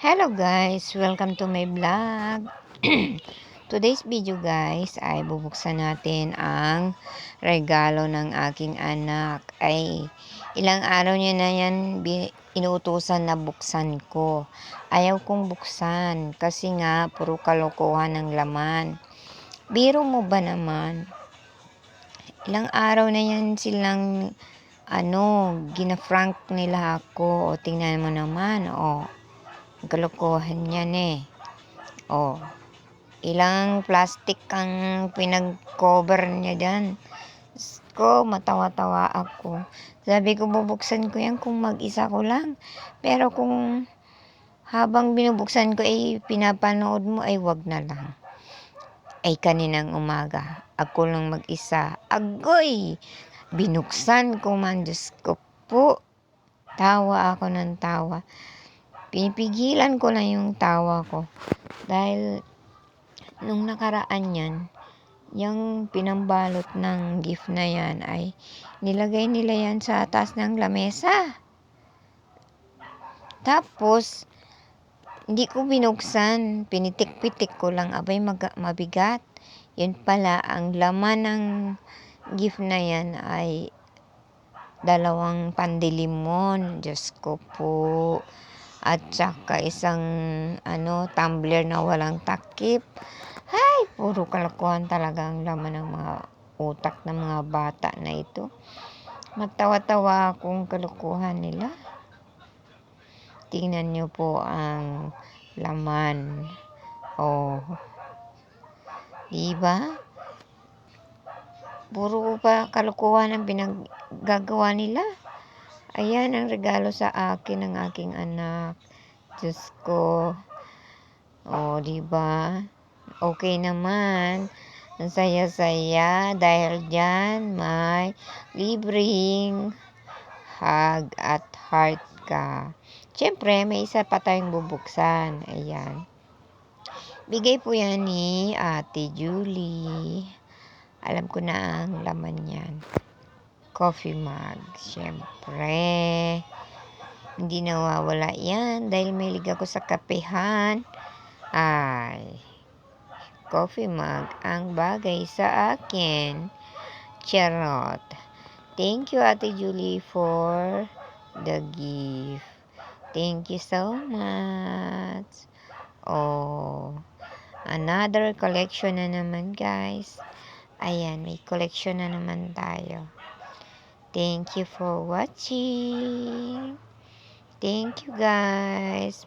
Hello guys! Welcome to my vlog. Today's video guys ay bubuksan natin ang regalo ng aking anak. Ay ilang araw niya na yan inuutusan na buksan ko. Ayaw kong buksan kasi nga puro kalokohan ng laman. Biro mo ba naman? Ilang araw na yan silang gina-frank nila ako. O tingnan mo naman, kalokohan yan eh. Ilang plastic ang pinag-cover niya dyan. Matawa-tawa ako. Sabi ko, bubuksan ko yan kung mag-isa ko lang. Pero kung habang binubuksan ko pinapanood mo, wag na lang. Kaninang umaga, ako lang mag-isa. Agoy! Binuksan ko man, Diyos ko po. Tawa ako ng tawa. Pinipigilan ko lang yung tawa ko. Dahil nung nakaraan yan, yung pinambalot ng gift na yan ay nilagay nila yan sa taas ng lamesa. Tapos, hindi ko binuksan. Pinitik-pitik ko lang. Abay, mabigat. Yun pala, ang laman ng gift na yan ay 2 pandilimon. Diyos ko po. At saka isang tumbler na walang takip. Ay, puro kalokohan talaga ang laman ng mga utak ng mga bata na ito. Matawa-tawa akong kalokohan nila. Tingnan nyo po ang laman. Diba? Puro pa kalokohan ang pinaggagawa nila. Ayan ang regalo sa akin ng aking anak. Diyos ko. Diba? Okay naman. Ang saya-saya dahil dyan may libreng hug at heart ka. Siyempre, may isa pa tayong bubuksan. Ayan. Bigay po yan ni Ate Julie. Alam ko na ang laman yan. Coffee mug. Siyempre, hindi nawawala yan dahil mahilig ako sa kapehan. Coffee mug ang bagay sa akin. Charot. Thank you, Ate Julie, for the gift. Thank you so much. Another collection na naman, guys. Ayan, may collection na naman tayo. Thank you for watching. Thank you, guys.